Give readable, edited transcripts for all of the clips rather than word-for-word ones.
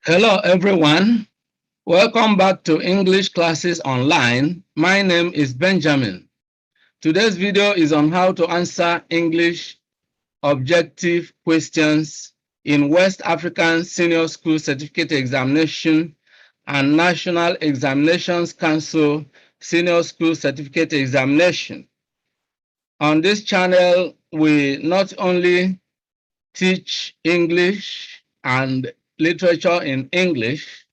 Hello, everyone. Welcome back to English Classes Online. My name is Benjamin. Today's video is on how to answer English objective questions in West African Senior School Certificate Examination and National Examinations Council Senior School Certificate Examination. On this channel, we not only teach English and literature in English,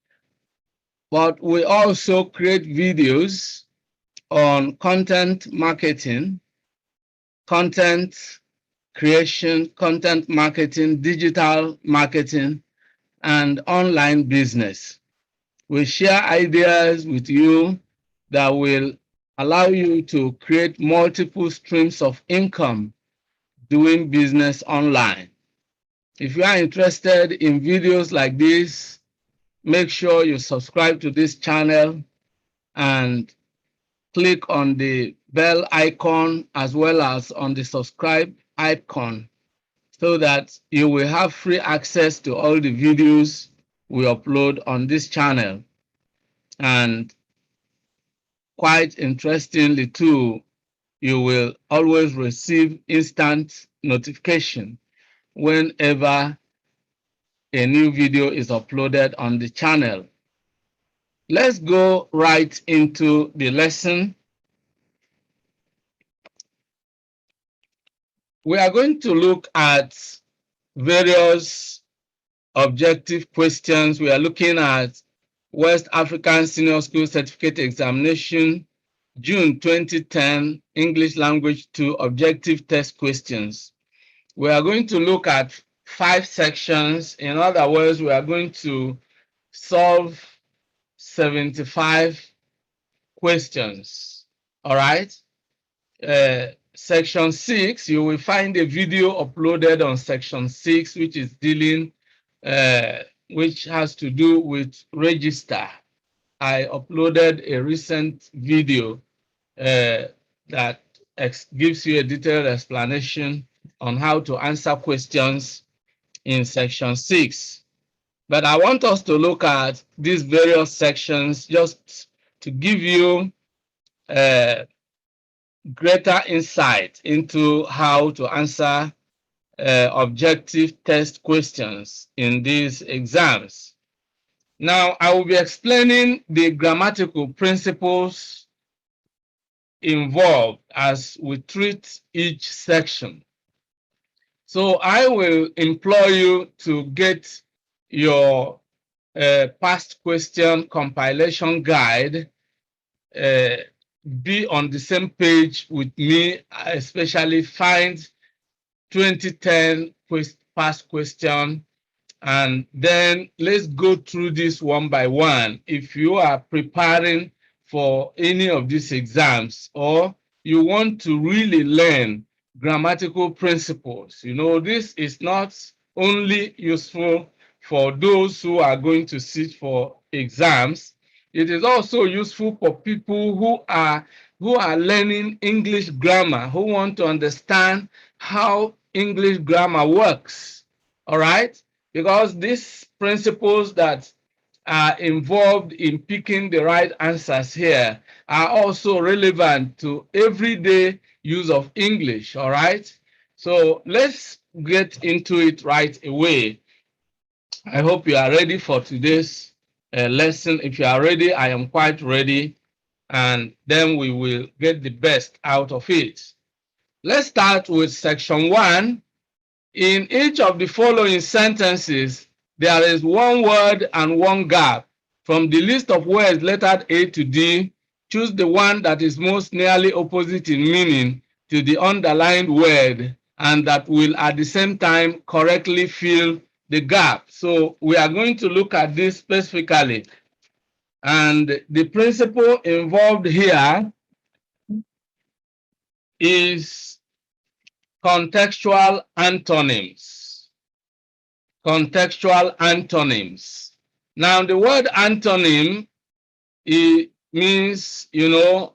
but we also create videos on content marketing, content creation, content marketing, digital marketing, and online business. We share ideas with you that will allow you to create multiple streams of income doing business online. If you are interested in videos like this, make sure you subscribe to this channel and click on the bell icon as well as on the subscribe icon so that you will have free access to all the videos we upload on this channel. And quite interestingly too, you will always receive instant notification whenever a new video is uploaded on the channel. Let's go right into the lesson. We are going to look at various objective questions. We are looking at West African Senior School Certificate Examination, June 2010, English Language 2 objective test questions. We are going to look at 5 sections. In other words, we are going to solve 75 questions. All right? Section 6, you will find a video uploaded on section 6, which is dealing, which has to do with register. I uploaded a recent video that gives you a detailed explanation on how to answer questions in section 6. But I want us to look at these various sections just to give you greater insight into how to answer objective test questions in these exams. Now, I will be explaining the grammatical principles involved as we treat each section. So I will implore you to get your past question compilation guide, be on the same page with me, especially find 2010 past question, and then let's go through this one by one. If you are preparing for any of these exams or you want to really learn grammatical principles, you know, this is not only useful for those who are going to sit for exams, it is also useful for people who are learning English grammar, who want to understand how English grammar works. All right? Because these principles that are involved in picking the right answers here are also relevant to everyday use of English. All right? So let's get into it right away. I hope you are ready for today's lesson. If you are ready, I am quite ready, and then we will get the best out of it. Let's start with section 1. In each of the following sentences, there is one word and one gap. From the list of words lettered A to D, choose the one that is most nearly opposite in meaning to the underlined word and that will at the same time correctly fill the gap. So we are going to look at this specifically. And the principle involved here is contextual antonyms. Contextual antonyms. Now, the word antonym, it means, you know,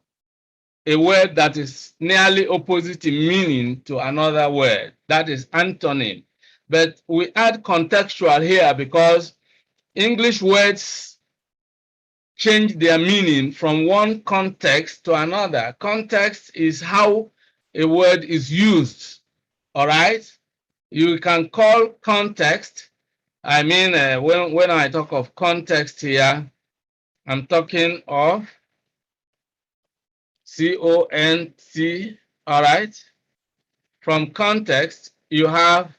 a word that is nearly opposite in meaning to another word. That is antonym. But we add contextual here because English words change their meaning from one context to another. Context is how a word is used. All right? You can call context. I mean, when I talk of context here, I'm talking of C-O-N-T, all right? From context, you have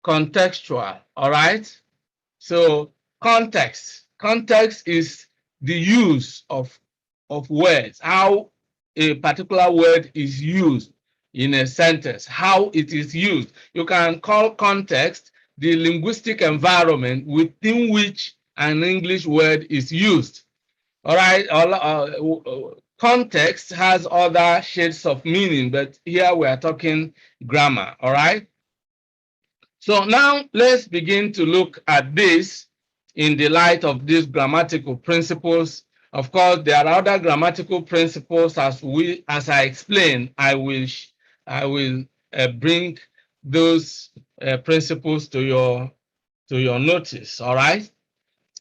contextual, all right? So context is the use of words, how a particular word is used in a sentence, how it is used. You can call context the linguistic environment within which an English word is used. All right, context has other shades of meaning, but here we are talking grammar, all right? So now let's begin to look at this in the light of these grammatical principles. Of course, there are other grammatical principles as I explain. I will bring those principles to your notice. All right.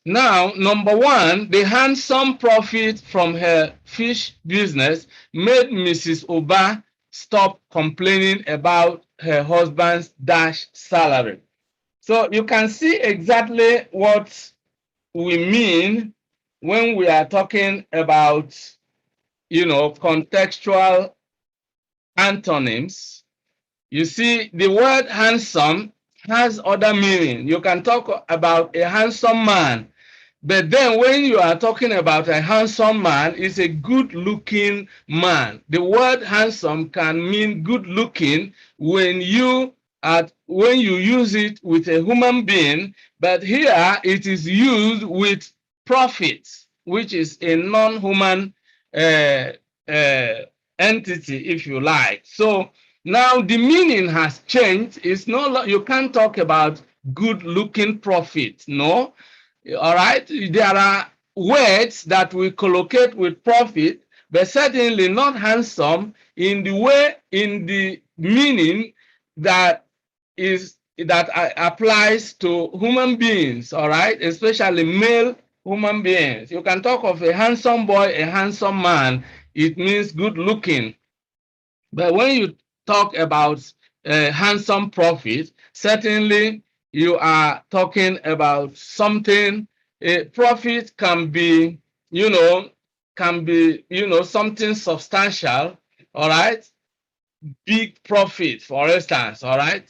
Now, number one, the handsome profit from her fish business made Mrs. Oba stop complaining about her husband's dash salary. So you can see exactly what we mean when we are talking about, contextual antonyms. You see, the word handsome has other meaning. You can talk about a handsome man, but then when you are talking about a handsome man, it's a good-looking man. The word handsome can mean good-looking when you use it with a human being, but here it is used with profit, which is a non-human uh, uh, entity, if you like. So now the meaning has changed. It's no, you can't talk about good-looking profit. No. All right. There are words that we collocate with profit, but certainly not handsome in the meaning that applies to human beings. All right, especially male human beings. You can talk of a handsome boy, a handsome man. It means good looking. But when you talk about handsome profit, certainly you are talking about something. A profit can be, something substantial. All right, big profit, for instance. All right.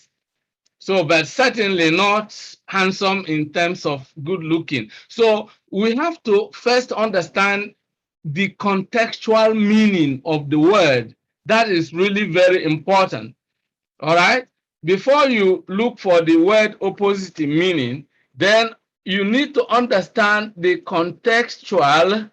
So, but certainly not handsome in terms of good looking. So we have to first understand the contextual meaning of the word. That is really very important. All right. Before you look for the word opposite in meaning, then you need to understand the contextual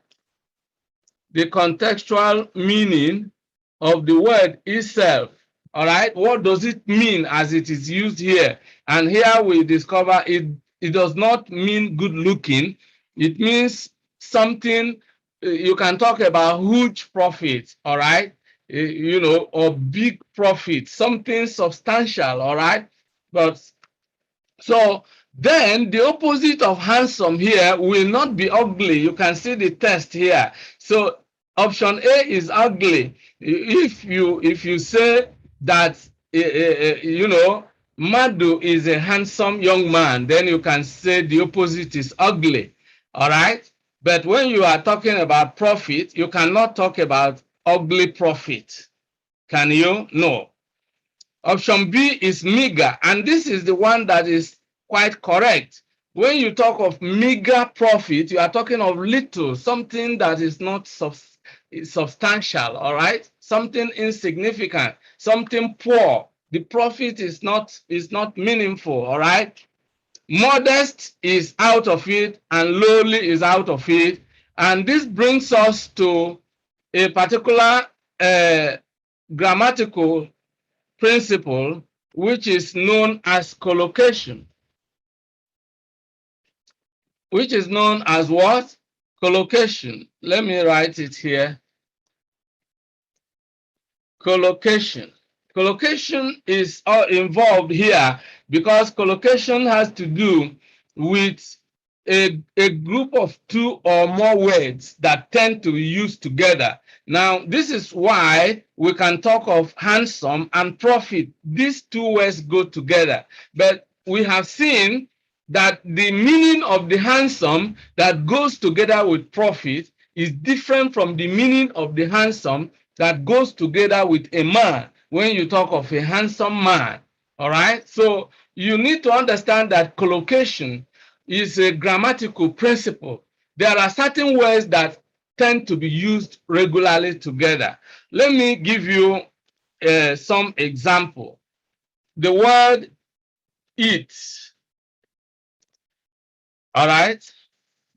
meaning of the word itself. All right. What does it mean as it is used here? And here we discover it does not mean good looking. It means something. You can talk about huge profit. All right. Or big profit, something substantial. All right. But so then the opposite of handsome here will not be ugly. You can see the test here. So option A is ugly. If you say that Madu is a handsome young man, then you can say the opposite is ugly. All right. But when you are talking about profit, you cannot talk about ugly profit. Can you? No. Option B is meager, and this is the one that is quite correct. When you talk of meager profit, you are talking of little, something that is not substantial, all right? Something insignificant, something poor. The profit is not meaningful, all right? Modest is out of it, and lowly is out of it. And this brings us to a particular grammatical principle, which is known as collocation. Which is known as what? Collocation. Let me write it here. Collocation. Collocation is involved here because collocation has to do with a group of two or more words that tend to be used together. Now, this is why we can talk of handsome and profit. These two words go together. But we have seen that the meaning of the handsome that goes together with profit is different from the meaning of the handsome that goes together with a man when you talk of a handsome man. All right? So you need to understand that collocation is a grammatical principle. There are certain words that tend to be used regularly together. Let me give you some example. The word eat. All right?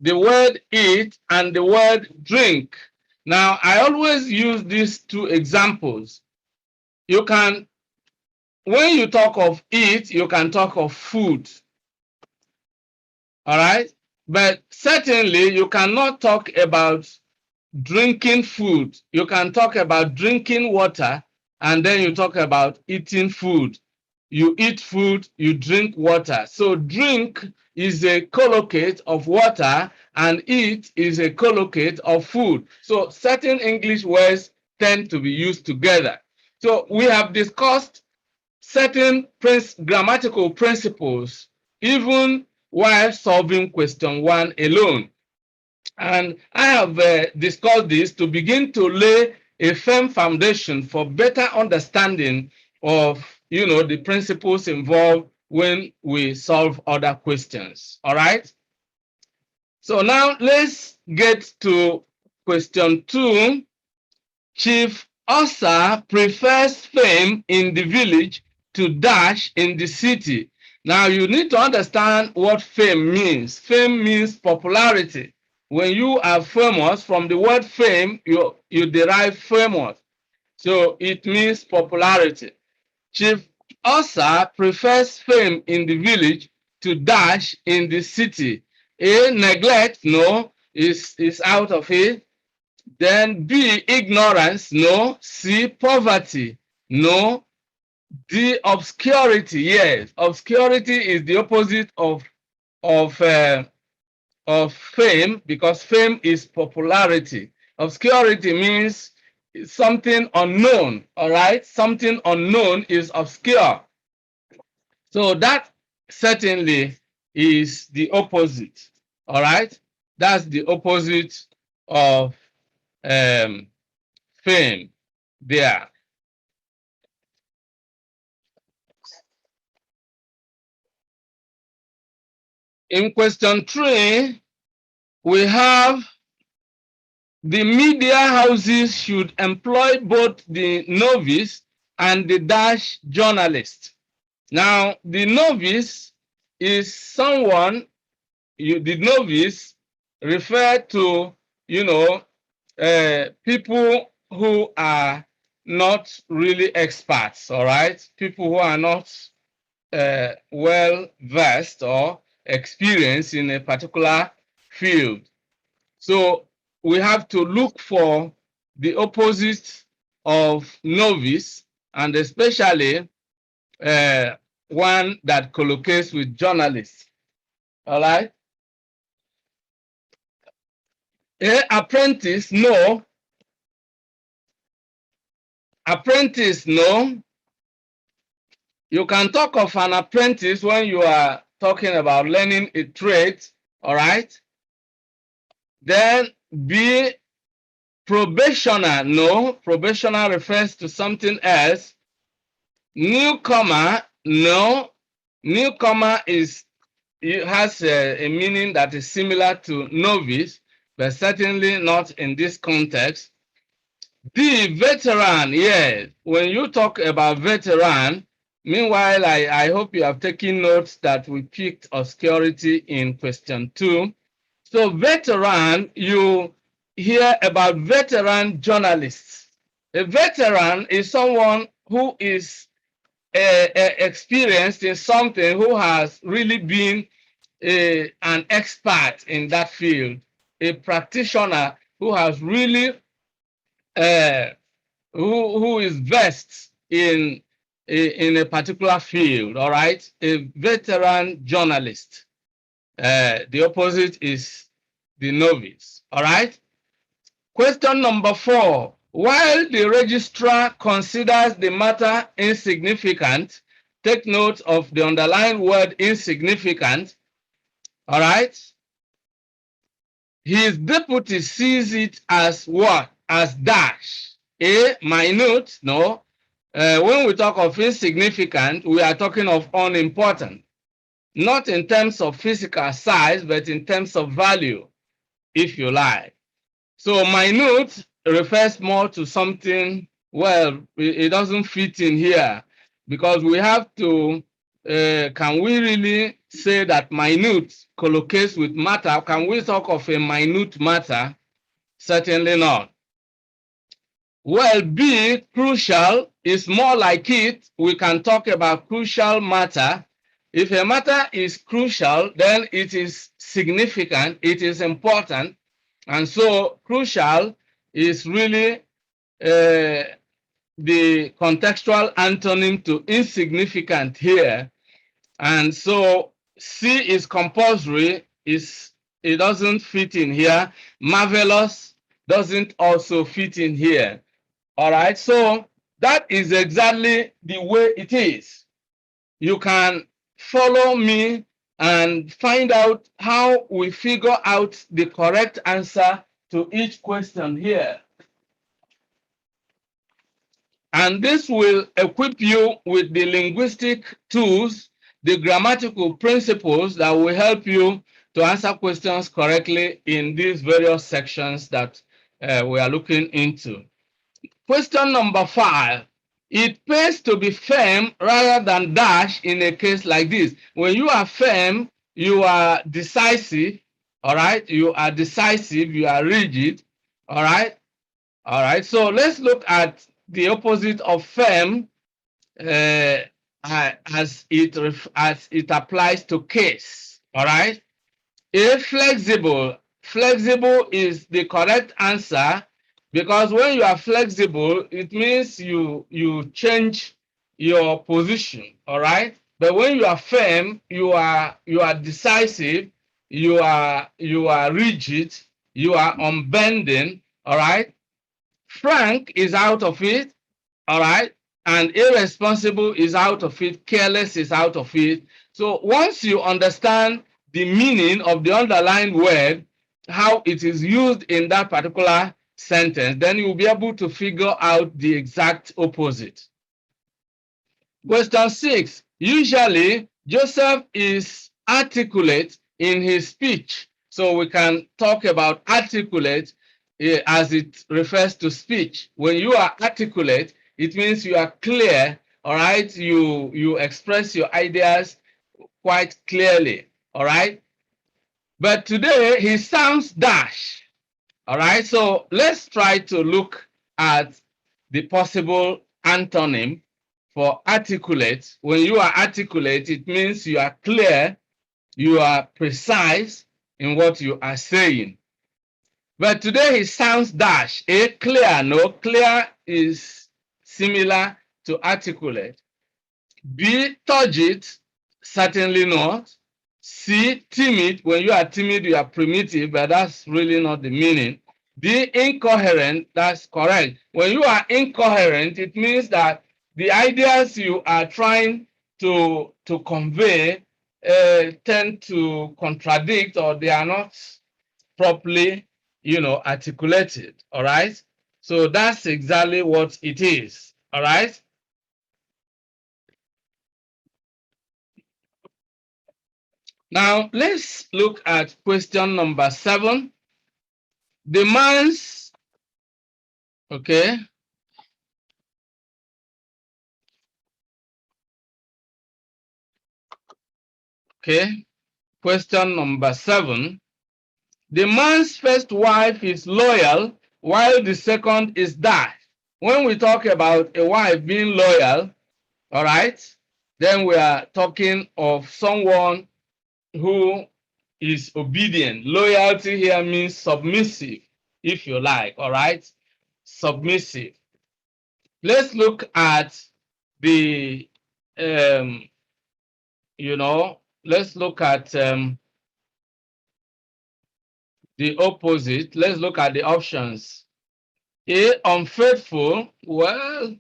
The word eat and the word drink. Now, I always use these two examples. You can, when you talk of eat, you can talk of food. All right? But certainly, you cannot talk about drinking food. You can talk about drinking water, and then you talk about eating food. You eat food, you drink water. So drink is a collocate of water, and eat is a collocate of food. So certain English words tend to be used together. So we have discussed certain grammatical principles even while solving question 1 alone. And I have discussed this to begin to lay a firm foundation for better understanding of, the principles involved when we solve other questions. All right. So now let's get to question 2. Chief Ssce prefers fame in the village to dash in the city. Now you need to understand what fame means. Fame means popularity. When you are famous, from the word fame, you derive famous. So it means popularity. Chief Ssce prefers fame in the village to dash in the city. A, neglect, no, is out of it. Then B, ignorance, no. C, poverty, no. D, obscurity, yes. Obscurity is the opposite of fame, because fame is popularity. Obscurity means something unknown, all right? Something unknown is obscure. So that certainly is the opposite, all right? That's the opposite of fame there. In question 3, we have the media houses should employ both the novice and the dash journalist. Now, the novice is someone, the novice refer to, people who are not really experts, all right? People who are not well versed or experienced in a particular field. So we have to look for the opposite of novice, and especially one that collocates with journalists. All right. Apprentice, no. Apprentice, no. You can talk of an apprentice when you are talking about learning a trade. All right. Then B, probationer, no. Probationer refers to something else. Newcomer, no. Newcomer has a meaning that is similar to novice, but certainly not in this context. D, veteran, yes. When you talk about veteran, meanwhile, I hope you have taken notes that we picked obscurity in question 2. So veteran, you hear about veteran journalists. A veteran is someone who is experienced in something, who has really been an expert in that field, a practitioner who has really who is versed in a particular field. All right, a veteran journalist. The opposite is the novice. All right. Question number 4. While the registrar considers the matter insignificant, take note of the underlined word insignificant. All right. His deputy sees it as what? As dash. A, minute. No. When we talk of insignificant, we are talking of unimportant. Not in terms of physical size, but in terms of value, if you like. So minute refers more to something, well, it doesn't fit in here because we have to, can we really say that minute collocates with matter? Can we talk of a minute matter? Certainly not. Well, B, crucial, is more like it. We can talk about crucial matter. If a matter is crucial, then it is significant, it is important. And so crucial is really the contextual antonym to insignificant here. And so C is compulsory, it doesn't fit in here. Marvelous doesn't also fit in here. All right, so that is exactly the way it is. You can follow me and find out how we figure out the correct answer to each question here. And this will equip you with the linguistic tools, the grammatical principles that will help you to answer questions correctly in these various sections that we are looking into. Question number 5. It pays to be firm rather than dash in a case like this. When you are firm, you are decisive, all right? You are decisive, you are rigid, all right? All right, so let's look at the opposite of firm as it applies to case, all right? A, flexible. Flexible is the correct answer because when you are flexible, it means you change your position, all right? But when you are firm, you are decisive, you are rigid, you are unbending, all right? Frank is out of it, all right? And irresponsible is out of it, careless is out of it. So once you understand the meaning of the underlined word, how it is used in that particular sentence, then you'll be able to figure out the exact opposite. Question 6. Usually, Joseph is articulate in his speech. So we can talk about articulate as it refers to speech. When you are articulate, it means you are clear, all right? You express your ideas quite clearly, all right? But today, he sounds dash, all right? So let's try to look at the possible antonym for articulate. When you are articulate, it means you are clear, you are precise in what you are saying. But today he sounds dash. A, clear. No, clear is similar to articulate. B, turgid. Certainly not. C, timid. When you are timid, you are primitive, but that's really not the meaning. D, incoherent. That's correct. When you are incoherent, it means that the ideas you are trying to convey tend to contradict, or they are not properly, articulated. All right. So that's exactly what it is. All right. Now let's look at question number 7. Demands. Okay. Okay. Question number 7. The man's first wife is loyal, while the second is dash. When we talk about a wife being loyal, all right, then we are talking of someone who is obedient. Loyalty here means submissive, if you like, all right? Submissive. Let's look at the, let's look at the opposite. Let's look at the options. A, unfaithful. Well,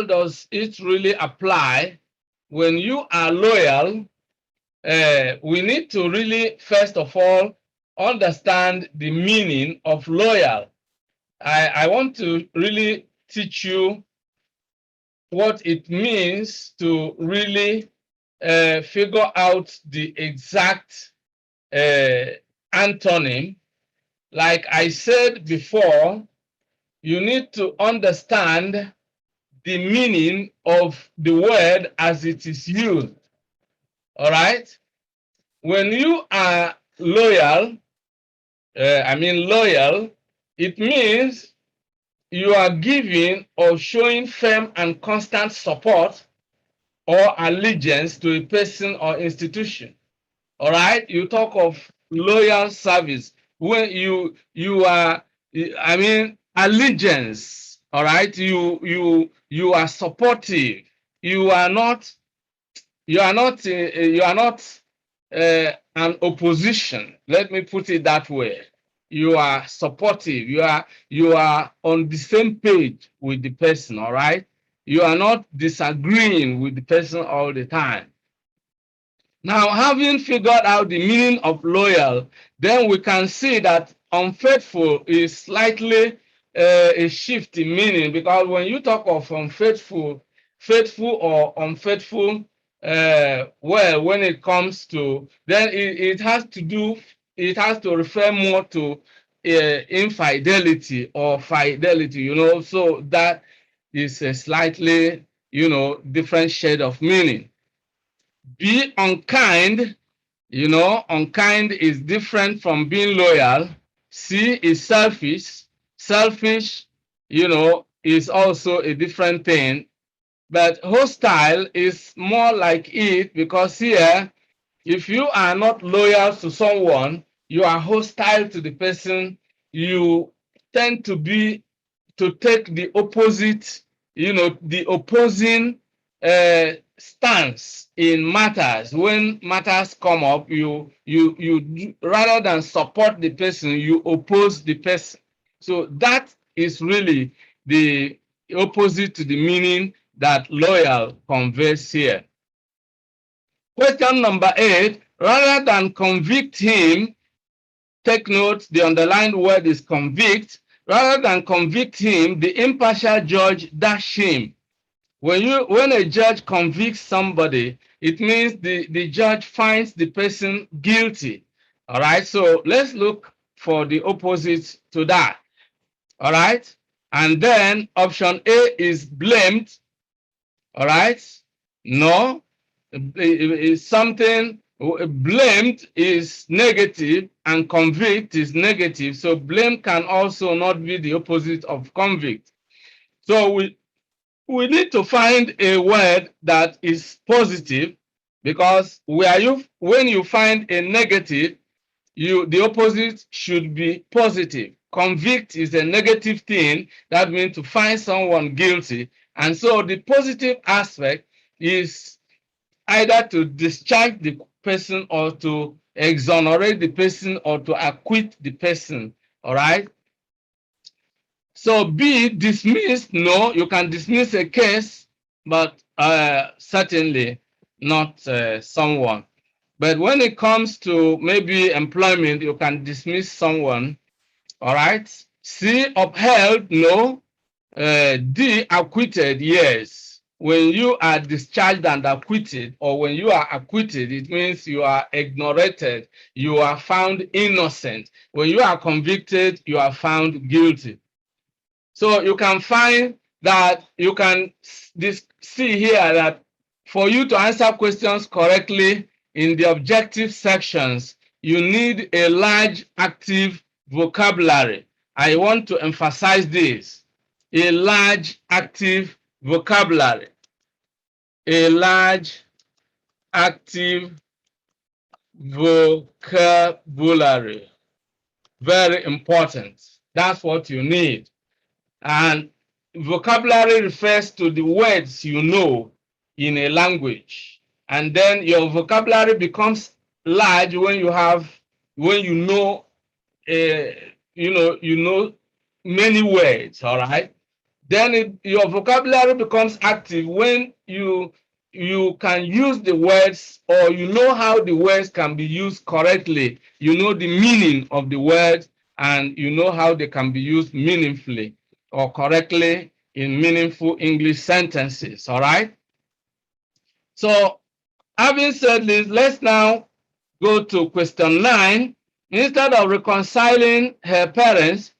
does it really apply? When you are loyal, we need to really, first of all, understand the meaning of loyal. I want to really teach you what it means to really figure out the exact antonym. Like I said before, you need to understand the meaning of the word as it is used. All right? When you are loyal, loyal, it means you are giving or showing firm and constant support or allegiance to a person or institution. All right, you talk of loyal service when you are, allegiance. All right, you are supportive. You are not an opposition. Let me put it that way. You are supportive. You are on the same page with the person. All right. You are not disagreeing with the person all the time. Now, having figured out the meaning of loyal, then we can see that unfaithful is slightly a shift in meaning, because when you talk of unfaithful, faithful or unfaithful, when it comes to, then it has to do, it has to refer more to infidelity or fidelity, so that is a slightly, different shade of meaning. Be unkind. Unkind is different from being loyal. C is selfish. Selfish, is also a different thing. But hostile is more like it, because here, if you are not loyal to someone, you are hostile to the person. You tend to take the opposite, the opposing stance in matters. When matters come up, you rather than support the person, you oppose the person. So that is really the opposite to the meaning that loyal conveys here. Question number 8, rather than convict him, take note, the underlined word is convict. Rather than convict him, the impartial judge dash him. When a judge convicts somebody, it means the judge finds the person guilty. All right, so let's look for the opposite to that. All right, and then option A is blamed. All right, no, something blamed is negative and convict is negative, so blame can also not be the opposite of convict. So we need to find a word that is positive, because when you find a negative, the opposite should be positive. Convict is a negative thing. That means to find someone guilty. And so the positive aspect is either to discharge the person or to exonerate the person or to acquit the person. All right. So B, dismiss. No, you can dismiss a case, but certainly not someone. But when it comes to maybe employment, you can dismiss someone. All right. C, upheld. No. D, acquitted. Yes. When you are discharged and acquitted, or when you are acquitted, it means you are exonerated. You are found innocent. When you are convicted, you are found guilty. So you can find that you can see here that for you to answer questions correctly in the objective sections, you need a large active vocabulary. I want to emphasize this. A large active vocabulary. A large active vocabulary. Very important. That's what you need. And vocabulary refers to the words you know in a language. And then your vocabulary becomes large when you know you know many words, all right? Then your vocabulary becomes active when you can use the words, or you know how the words can be used correctly. You know the meaning of the words, and you know how they can be used meaningfully or correctly in meaningful English sentences, all right? So having said this, let's now go to question 9. Instead of reconciling her parents,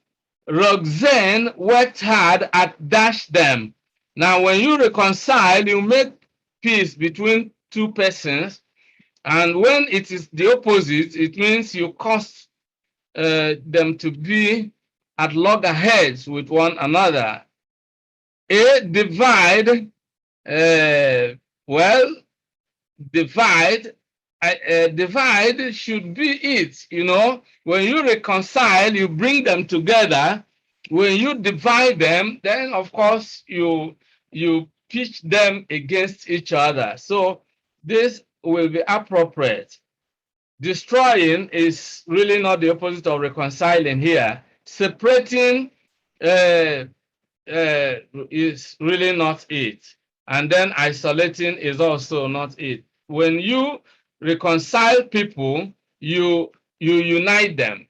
Roxanne worked hard at dash them. Now, when you reconcile, you make peace between two persons. And when it is the opposite, it means you cause them to be at loggerheads with one another. A divide, well, divide divide should be it. When you reconcile, you bring them together. When you divide them, then of course you pitch them against each other. So this will be appropriate. Destroying is really not the opposite of reconciling here. Separating uh, is really not it. And then isolating is also not it. When you reconcile people, you unite them.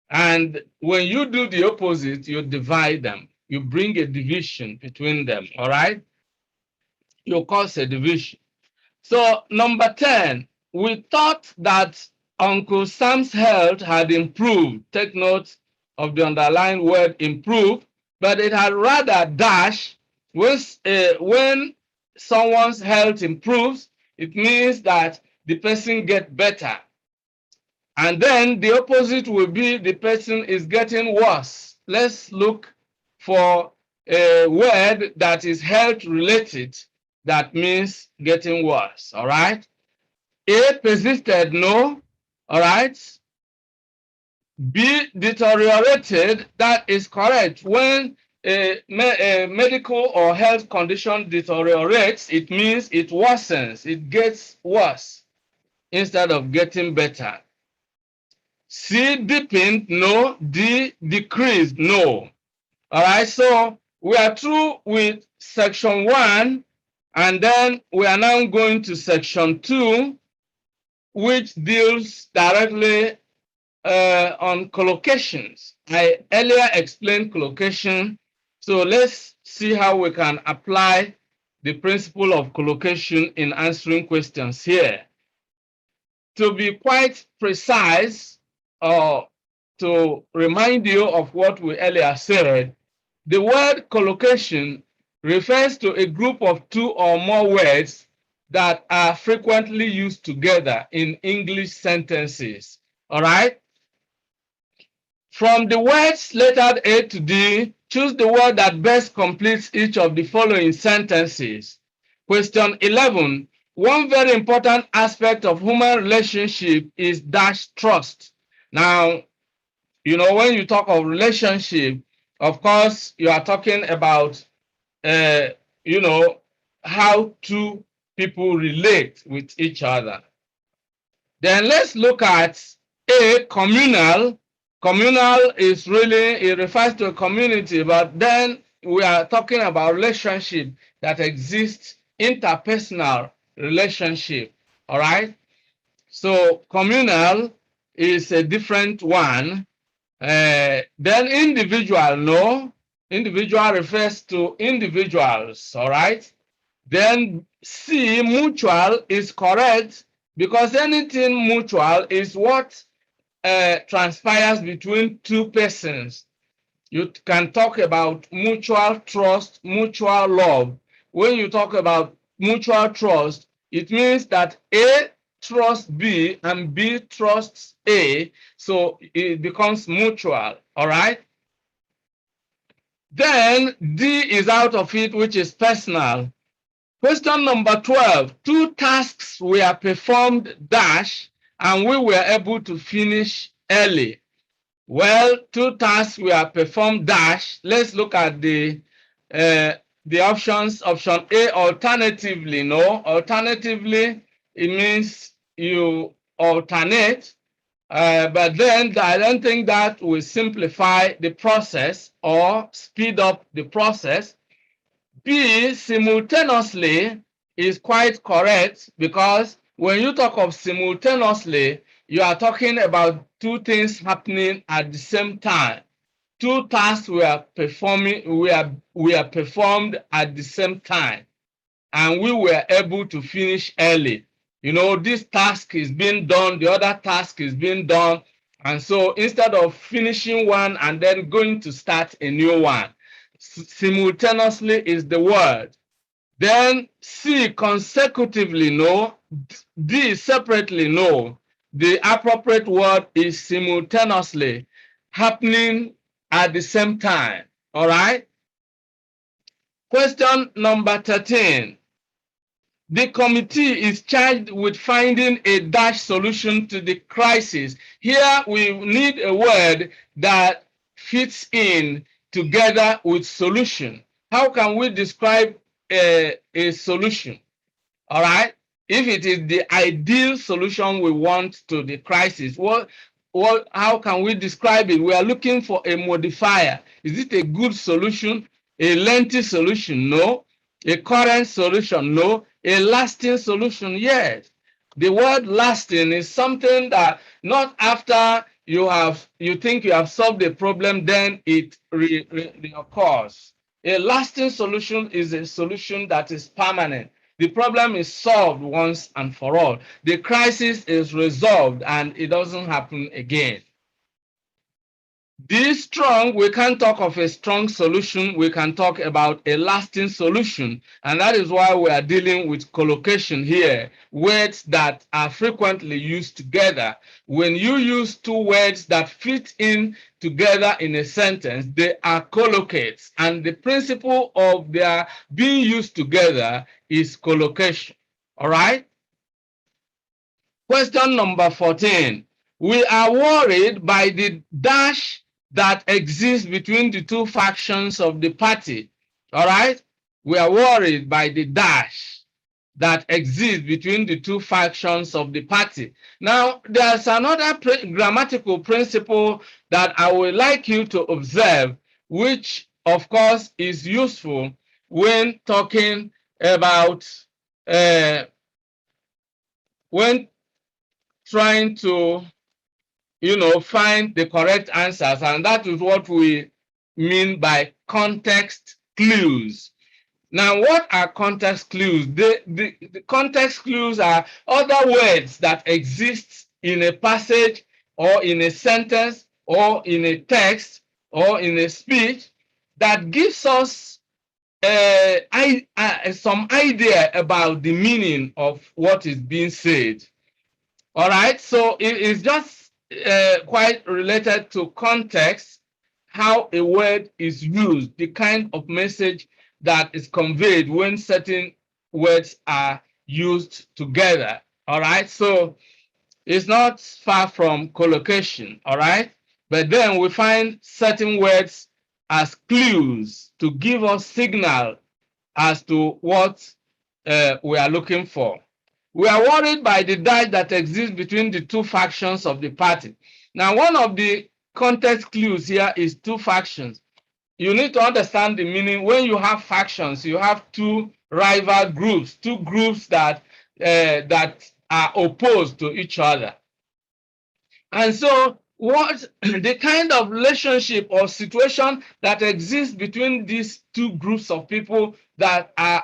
And when you do the opposite, you divide them. You bring a division between them, all right? You cause a division. So number 10, we thought that Uncle Sam's health had improved. Take note of the underlined word improve, but it had rather dash. When someone's health improves, it means that the person gets better. And then the opposite will be the person is getting worse. Let's look for a word that is health related that means getting worse, all right? A, persisted, no, all right? B, deteriorated, that is correct. When a medical or health condition deteriorates, it means it worsens, it gets worse instead of getting better. C, deepened, no. D, decreased, no. All right, so we are through with section 1, and then we are now going to section 2, which deals directly on collocations. I earlier explained collocation, so let's see how we can apply the principle of collocation in answering questions here. To be quite precise, or to remind you of what we earlier said, the word collocation refers to a group of two or more words that are frequently used together in English sentences. All right? From the words lettered A to D, choose the word that best completes each of the following sentences. Question 11. One very important aspect of human relationship is dash trust. Now, when you talk of relationship, of course, you are talking about, how two people relate with each other. Then let's look at A, communal. Communal is really, it refers to a community, but then we are talking about relationship that exists, interpersonal relationship, all right? So communal is a different one. Then individual, no. Individual refers to individuals, all right? Then C, mutual, is correct because anything mutual is what transpires between two persons. You can talk about mutual trust, mutual love. When you talk about mutual trust, it means that A trusts B and B trusts A, so it becomes mutual, all right? Then D is out of it, which is personal. Question number 12, 2 tasks were performed dash and we were able to finish early. Well, 2 tasks were performed dash. Let's look at the options. Option A, alternatively, no. Alternatively, it means you alternate. But then I don't think that will simplify the process or speed up the process. B, simultaneously, is quite correct, because when you talk of simultaneously, you are talking about two things happening at the same time. Two tasks were performed at the same time, and we were able to finish early. You know, this task is being done, the other task is being done, and so instead of finishing one and then going to start a new one, simultaneously is the word. Then C, consecutively, no. D, separately, no. The appropriate word is simultaneously, happening at the same time. All right. Question number 13. The committee is charged with finding a dash solution to the crisis. Here we need a word that fits in together with solution. How can we describe a solution? All right. If it is the ideal solution we want to the crisis, how can we describe it? We are looking for a modifier. Is it a good solution? A lengthy solution? No. A current solution? No. A lasting solution? Yes. The word lasting is something that not after you think you have solved the problem, then it reoccurs. A lasting solution is a solution that is permanent. The problem is solved once and for all. The crisis is resolved and it doesn't happen again. This strong, we can't talk of a strong solution. We can talk about a lasting solution. And that is why we are dealing with collocation here. Words that are frequently used together. When you use two words that fit in together in a sentence, they are collocates. And the principle of their being used together is collocation. All right? Question number 14. We are worried by the dash that exists between the two factions of the party. All right? We are worried by the dash that exists between the two factions of the party. Now, there's another grammatical principle that I would like you to observe, which, of course, is useful when talking about, when trying to find the correct answers, and that is what we mean by context clues. Now, what are context clues? The context clues are other words that exist in a passage or in a sentence or in a text or in a speech that gives us some idea about the meaning of what is being said. All right, so it is just quite related to context, how a word is used, the kind of message that is conveyed when certain words are used together. All right, so it's not far from collocation. All right, but then we find certain words as clues to give us signal as to what we are looking for. We are worried by the divide that exists between the two factions of the party. Now, one of the context clues here is two factions. You need to understand the meaning. When you have factions, you have two rival groups, two groups that are opposed to each other. And so what the kind of relationship or situation that exists between these two groups of people that are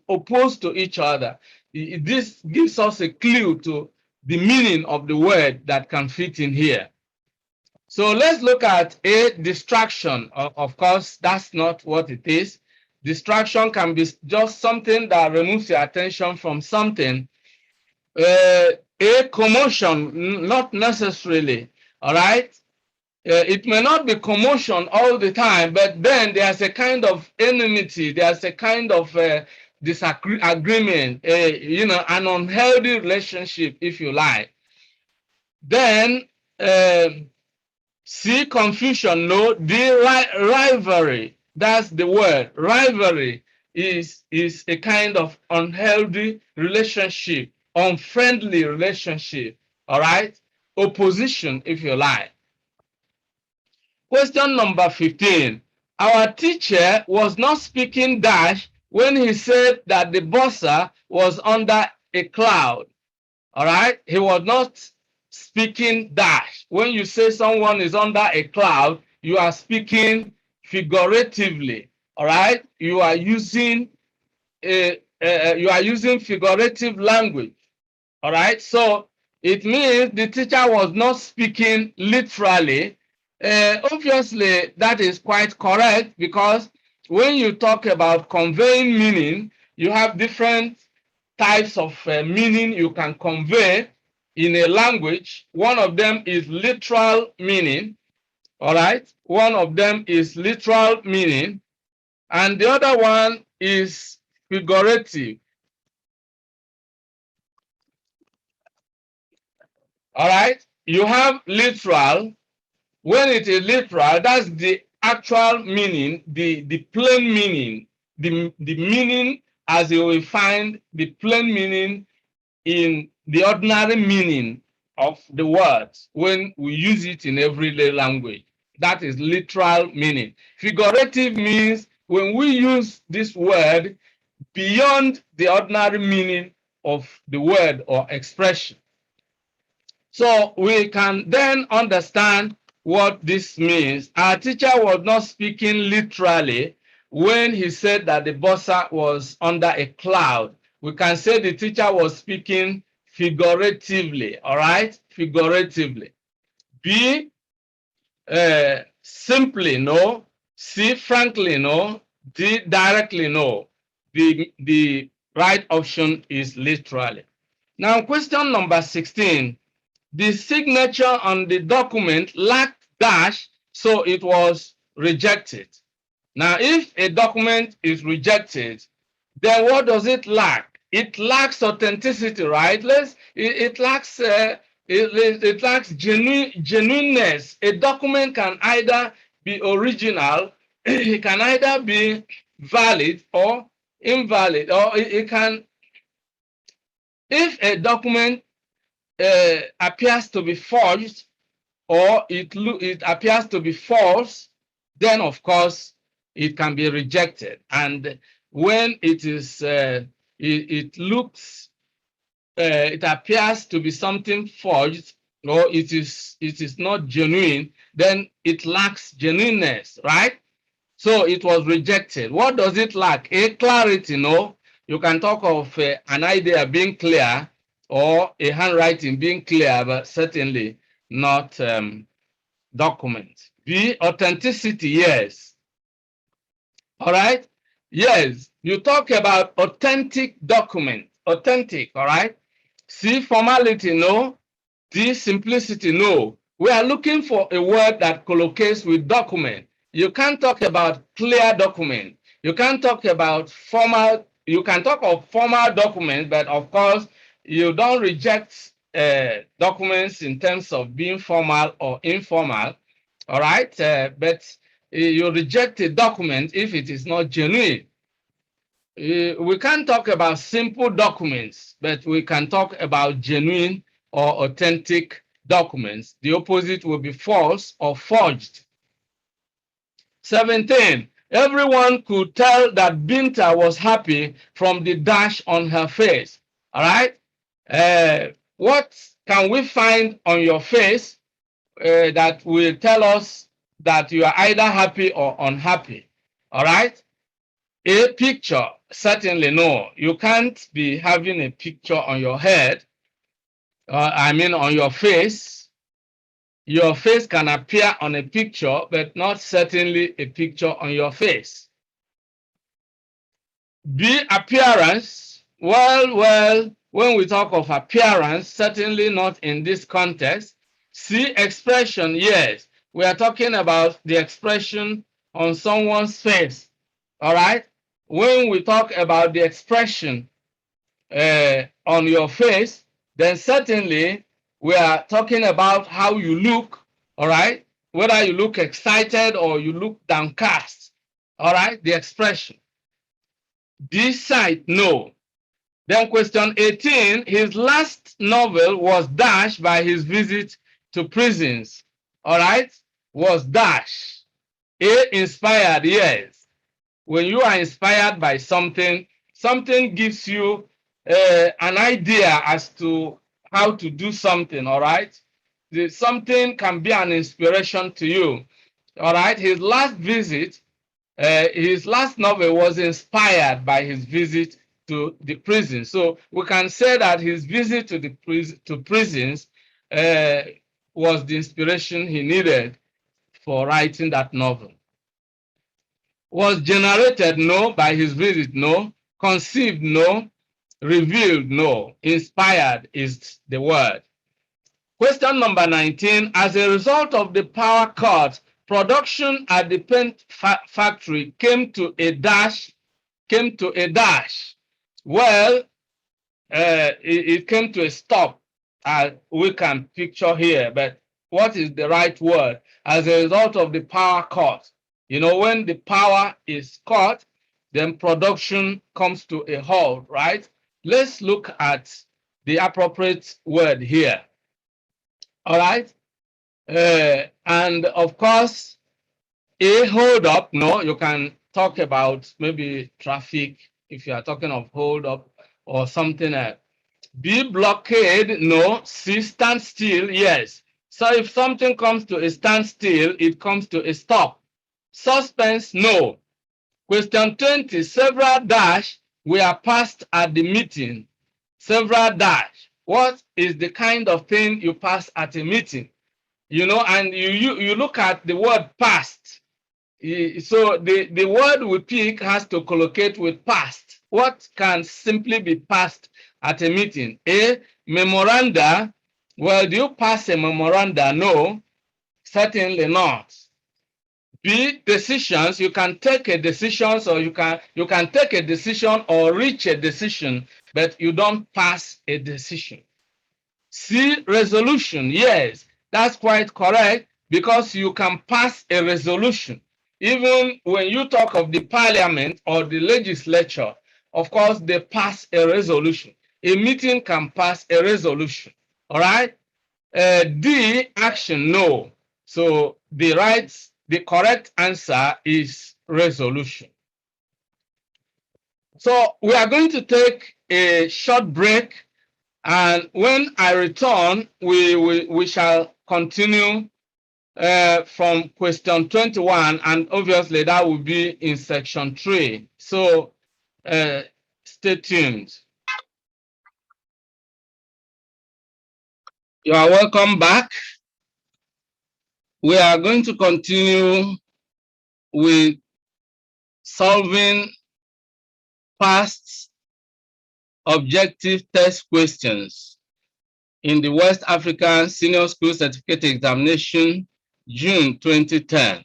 opposed to each other, this gives us a clue to the meaning of the word that can fit in here. So let's look at a distraction. Of course, that's not what it is. Distraction can be just something that removes your attention from something. A commotion, not necessarily. All right. It may not be commotion all the time, but then there's a kind of enmity, there's a kind of disagreement, an unhealthy relationship, if you like. Then see confusion. No, the rivalry. That's the word. Rivalry is a kind of unhealthy relationship, unfriendly relationship. All right. opposition, if you like. Question number 15. Our teacher was not speaking dash when he said that the bossa was under a cloud. All right? He was not speaking dash. When you say someone is under a cloud, you are speaking figuratively. All right? You are using figurative language. All right? So it means the teacher was not speaking literally. Obviously, that is quite correct, because when you talk about conveying meaning, you have different types of meaning you can convey in a language. One of them is literal meaning. All right? One of them is literal meaning, and the other one is figurative. All right? You have literal. When it is literal, that's the actual meaning, the plain meaning, the meaning as you will find the plain meaning in the ordinary meaning of the words when we use it in everyday language. That is literal meaning. Figurative means when we use this word beyond the ordinary meaning of the word or expression. So we can then understand what this means. Our teacher was not speaking literally when he said that the bossa was under a cloud. We can say the teacher was speaking figuratively, all right? Figuratively. B, simply no. C, frankly no. D, directly no. The right option is literally. Now, question number 16. The signature on the document lacked dash, so it was rejected. Now, if a document is rejected, then what does it lack? It lacks authenticity, right? It lacks it lacks genuineness. A document can either be original, it can either be valid or invalid, or it can. If a document appears to be forged, or it appears to be false, then of course it can be rejected. And when it is it appears to be something forged, or it is not genuine, then it lacks genuineness, right? So it was rejected. What does it lack? A, clarity. No, you can talk of an idea being clear or a handwriting being clear, but certainly not document. B, authenticity. Yes. All right. Yes, you talk about authentic document. Authentic. All right. C, formality. No. D, simplicity. No. We are looking for a word that collocates with document. You can't talk about clear document. You can't talk about formal. You can talk of formal document, but of course, you don't reject documents in terms of being formal or informal. All right. But you reject a document if it is not genuine. We can't talk about simple documents, but we can talk about genuine or authentic documents. The opposite will be false or forged. 17. Everyone could tell that Binta was happy from the dash on her face. All right. What can we find on your face that will tell us that you are either happy or unhappy? All right. A picture, certainly no. You can't be having a picture on your head, I mean on your face. Your face can appear on a picture, but not certainly a picture on your face. B, appearance. Well, when we talk of appearance, certainly not in this context. C, expression. Yes, we are talking about the expression on someone's face. All right. When we talk about the expression on your face, then certainly we are talking about how you look, all right? Whether you look excited or you look downcast, all right? The expression. This side, no. Then question 18, his last novel was dashed by his visit to prisons. All right, was dash. A, inspired, yes. When you are inspired by something, something gives you an idea as to how to do something, all right? Something can be an inspiration to you, all right? His last visit, his last novel was inspired by his visit to the prison. So we can say that his visit to the prisons was the inspiration he needed for writing that novel. Was generated? No. By his visit? No. Conceived? No. Revealed? No. Inspired is the word. Question number 19. As a result of the power cut, production at the paint factory came to a dash. Well, it came to a stop, we can picture here, but what is the right word? As a result of the power cut. You know, when the power is cut, then production comes to a halt, right? Let's look at the appropriate word here. All right. And of course, a hold up. No, you can talk about maybe traffic if you are talking of hold up or something else. B, blockade. No. C, stand still. Yes. So if something comes to a standstill, it comes to a stop. Suspense. No. Question 20. Several dash were passed at the meeting. Several dash. What is the kind of thing you pass at a meeting? You know, and you look at the word passed. So the word we pick has to collocate with past. What can simply be passed at a meeting? A, memoranda. Well, do you pass a memoranda? No, certainly not. B, decisions. You can take a decision, or you can take a decision or reach a decision, but you don't pass a decision. C, resolution. Yes, that's quite correct, because you can pass a resolution. Even when you talk of the parliament or the legislature, of course, they pass a resolution. A meeting can pass a resolution. All right. D, action. No. So the correct answer is resolution. So we are going to take a short break, and when I return, we shall continue from question 21, and obviously that will be in section 3. So stay tuned. You are welcome back. We are going to continue with solving past objective test questions in the West African Senior School Certificate Examination, June 2010.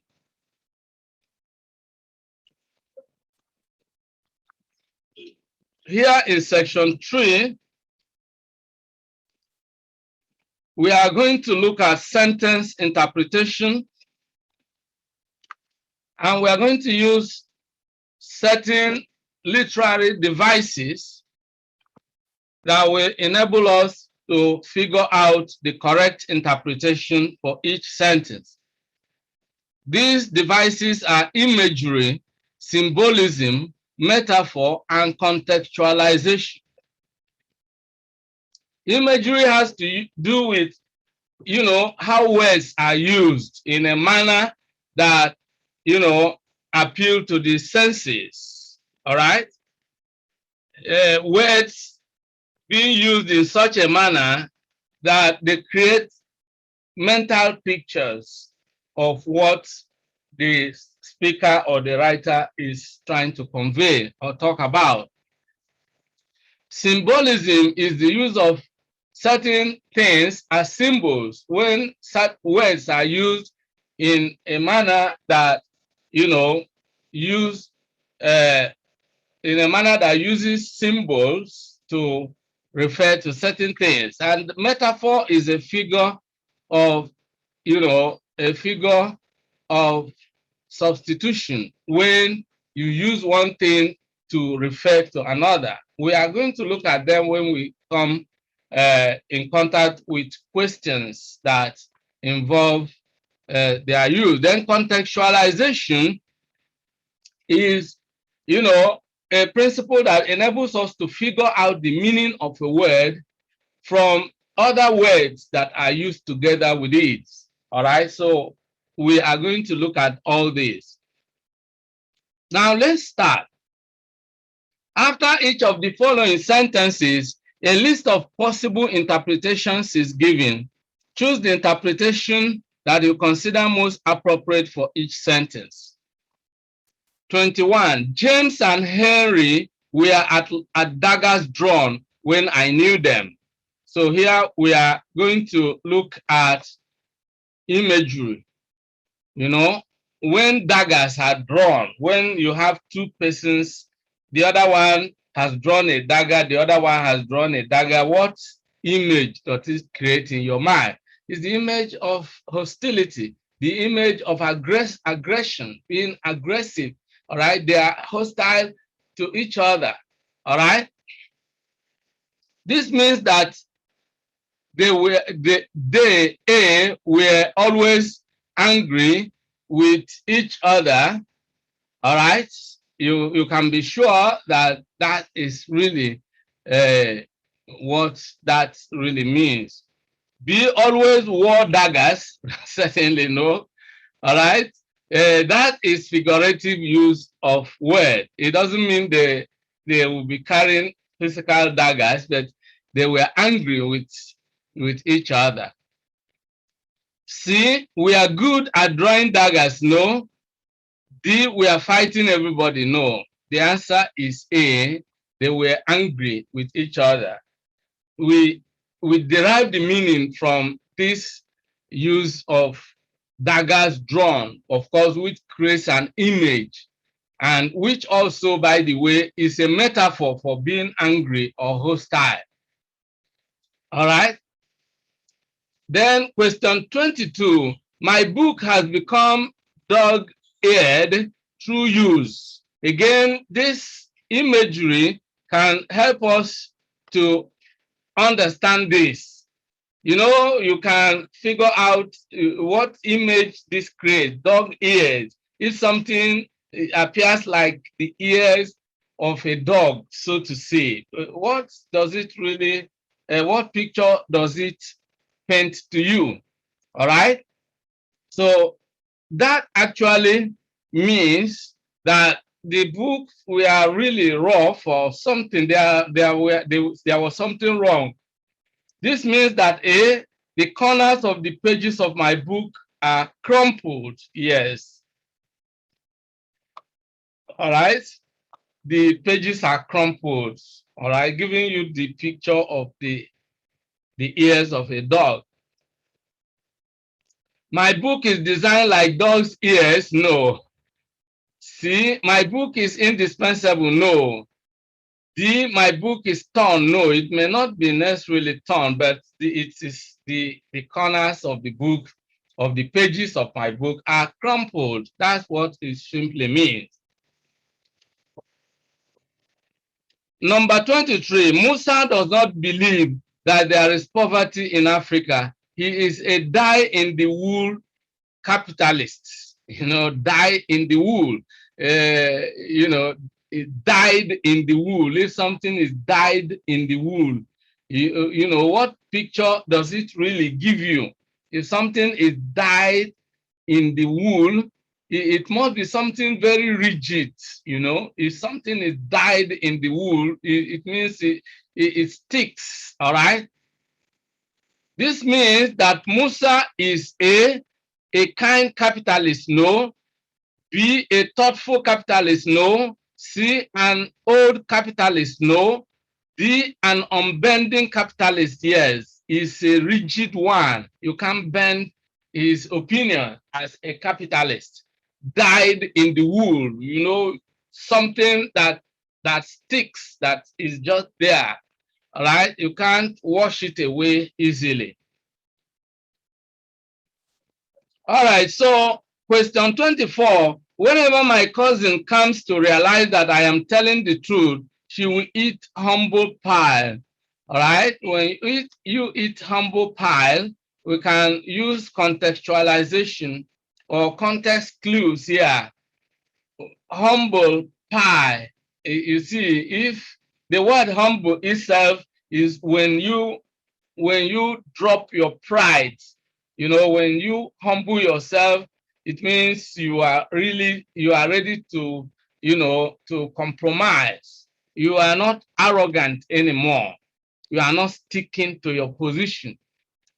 Here in section 3, we are going to look at sentence interpretation, and we are going to use certain literary devices that will enable us to figure out the correct interpretation for each sentence. These devices are imagery, symbolism, metaphor, and contextualization. Imagery has to do with, you know, how words are used in a manner that, you know, appeal to the senses. All right. Words being used in such a manner that they create mental pictures of what the speaker or the writer is trying to convey or talk about. Symbolism is the use of certain things as symbols when such words are used in a manner that, you know, in a manner that uses symbols to refer to certain things. And metaphor is a figure of, you know, a figure of substitution when you use one thing to refer to another. We are going to look at them when we come in contact with questions that involve their use. Then contextualization is, a principle that enables us to figure out the meaning of a word from other words that are used together with it. All right, so we are going to look at all this. Now let's start. After each of the following sentences, a list of possible interpretations is given. Choose the interpretation that you consider most appropriate for each sentence. 21. James and Henry were at daggers drawn when I knew them. So here we are going to look at imagery. When daggers are drawn, when you have two persons, the other one has drawn a dagger, the other one has drawn a dagger, what image does it create in your mind? It's the image of hostility, the image of aggression, being aggressive. All right, they are hostile to each other. All right, this means that they were always angry with each other. All right, you can be sure that that is really what that really means. Be always wore daggers, certainly no. All right, that is figurative use of word. It doesn't mean they will be carrying physical daggers, but they were angry with each other. C, we are good at drawing daggers, no. D, we are fighting everybody, no. The answer is A, they were angry with each other. We derive the meaning from this use of daggers drawn, of course, which creates an image, and which also, by the way, is a metaphor for being angry or hostile. All right. Then question 22, my book has become dog-eared through use. Again, this imagery can help us to understand this. You can figure out what image this creates. Dog ears. If something appears like the ears of a dog, so to say, what does it really, what picture does it paint to you? All right. So that actually means that the books were really rough or something. There was something wrong. This means that A, the corners of the pages of my book are crumpled. Yes. All right. The pages are crumpled. All right. Giving you the picture of the ears of a dog. My book is designed like dog's ears. No. C, my book is indispensable. No. D, my book is torn. No, it may not be necessarily torn, but it is the corners of the book, of the pages of my book are crumpled. That's what it simply means. Number 23, Musa does not believe that there is poverty in Africa. He is a die-in-the-wool capitalist. Die in the wool. It died in the wool. If something is dyed in the wool, what picture does it really give you? If something is dyed in the wool, it must be something very rigid. If something is dyed in the wool, it means it sticks. All right. This means that Musa is A, kind capitalist, no. B, a thoughtful capitalist, no. C, an old capitalist, no. D, an unbending capitalist, yes. Is a rigid one. You can't bend his opinion as a capitalist. Dyed in the wool, something that sticks, that is just there. All right, you can't wash it away easily. All right, so question 24, whenever my cousin comes to realize that I am telling the truth, she will eat humble pie. All right, when you eat humble pie, we can use contextualization or context clues here. Humble pie. You see, if the word humble itself is when you drop your pride, when you humble yourself, it means you are ready to, to compromise. You are not arrogant anymore. You are not sticking to your position.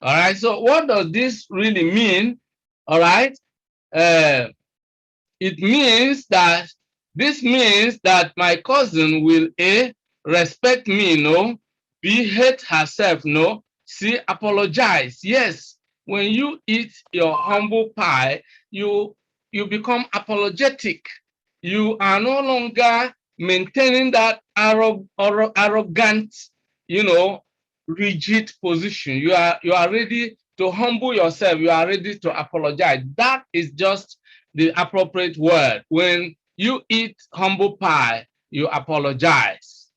All right. So what does this really mean? All right. Uh, it means that my cousin will A, respect me, no, B, hate herself, no, C, apologize. Yes, when you eat your humble pie, you become apologetic. You are no longer maintaining that arrogant, rigid position. You are ready to humble yourself. You are ready to apologize. That is just the appropriate word. When you eat humble pie, you apologize.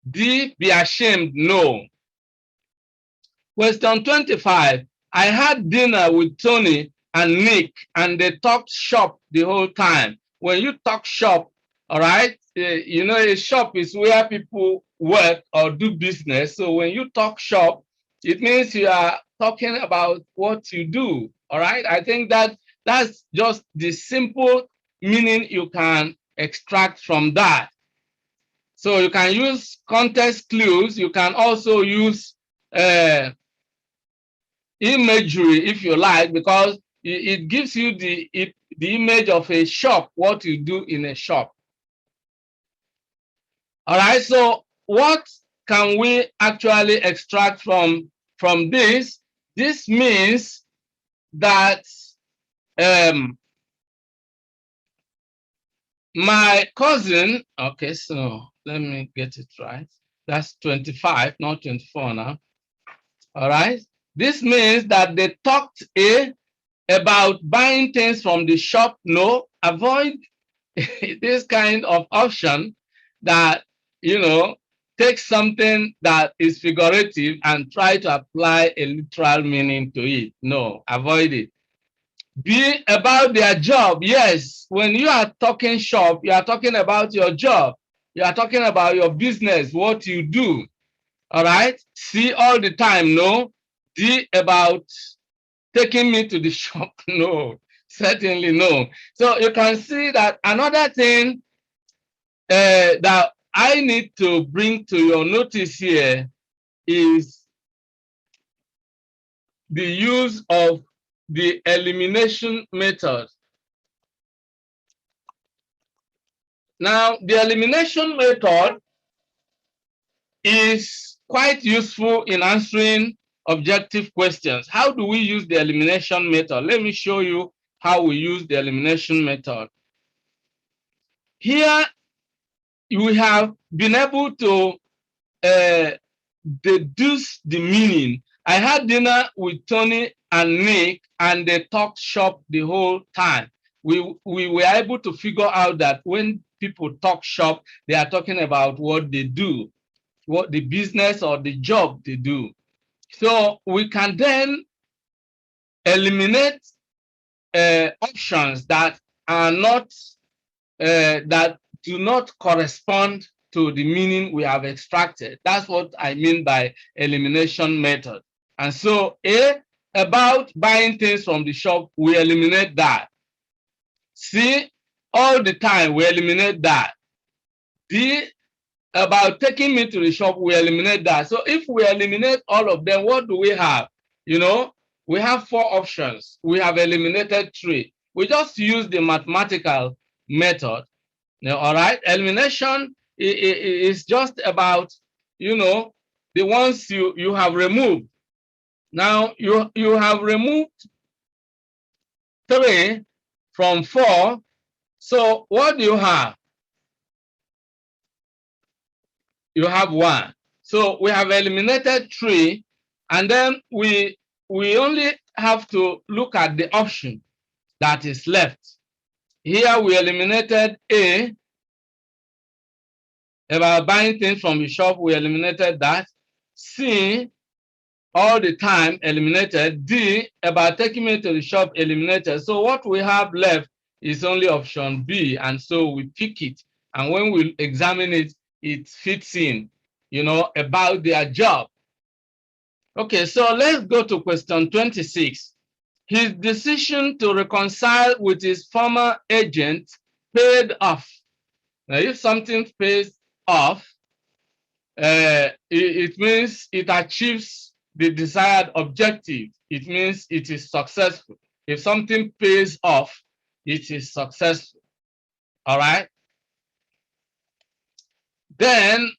D, be ashamed, no. Question 25. I had dinner with Tony and Nick, and they talked shop the whole time. When you talk shop, all right, a shop is where people work or do business. So when you talk shop, it means you are talking about what you do. All right. I think that's just the simple meaning you can extract from that. So you can use context clues. You can also use imagery if you like, because it gives you the image of a shop, what you do in a shop. All right, so what can we actually extract from this? This means that my cousin, okay, so let me get it right. That's 25, not 24 now. All right, this means that they talked about buying things from the shop. No, avoid this kind of option that, take something that is figurative and try to apply a literal meaning to it. No, avoid it. Be about their job. Yes, when you are talking shop, you are talking about your job. You are talking about your business, what you do. All right. See, all the time. No. D, about taking me to the shop. No, certainly no. So you can see that another thing that I need to bring to your notice here is the use of the elimination method. Now, the elimination method is quite useful in answering objective questions. How do we use the elimination method? Let me show you how we use the elimination method. Here, we have been able to deduce the meaning. I had dinner with Tony and Nick, and they talked shop the whole time. We were able to figure out that when people talk shop, they are talking about what they do, what the business or the job they do. So we can then eliminate options that are not that do not correspond to the meaning we have extracted. That's what I mean by elimination method. And so A, about buying things from the shop, we eliminate that. C, all the time, we eliminate that. D, about taking me to the shop, we eliminate that. So if we eliminate all of them, what do we have? We have 4 options. We have eliminated 3. We just use the mathematical method. All right, elimination is just about, the ones you have removed. Now you have removed 3 from 4. So what do you have? You have 1. So we have eliminated 3, and then we only have to look at the option that is left. Here we eliminated A, about buying things from the shop, we eliminated that. C, all the time, eliminated. D, about taking me to the shop, eliminated. So what we have left is only option B, and so we pick it. And when we examine it, it fits in, you know, about their job. Okay, so let's go to question 26. His decision to reconcile with his former agent paid off. Now, if something pays off, it means it achieves the desired objective. It means it is successful. If something pays off, it is successful. All right. Then,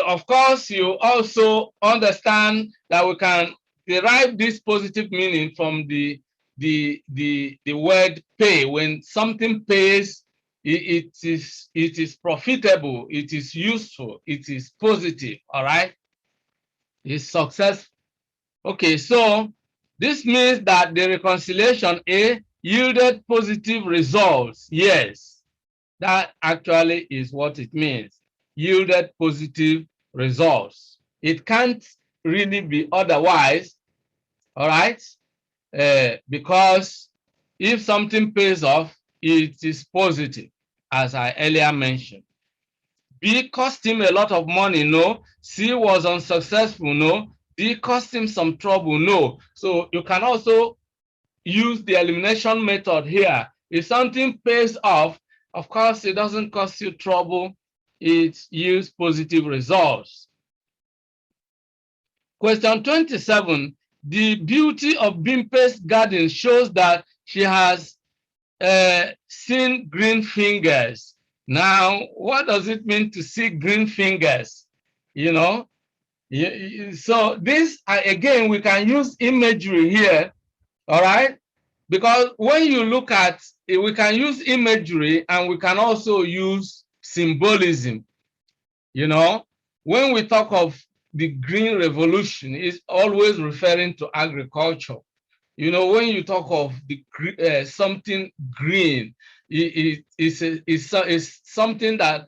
of course, you also understand that we can derive this positive meaning from the word pay. When something pays, it is profitable, it is useful, it is positive. All right, it's successful. Okay, so this means that the reconciliation A yielded positive results. Yes, that actually is what it means. Yielded positive results. It can't really be otherwise, all right? Because if something pays off, it is positive, as I earlier mentioned. B cost him a lot of money, no. C was unsuccessful, no. D cost him some trouble, no. So you can also use the elimination method here. If something pays off, of course, it doesn't cost you trouble. It yields positive results. Question 27. The beauty of Bimpe's garden shows that she has seen green fingers. Now, what does it mean to see green fingers? You know, so this, again, we can use imagery here, all right? Because when you look at it, we can use imagery and we can also use symbolism. You know, when we talk of the Green Revolution, it's always referring to agriculture. You know, when you talk of the something green, it's something that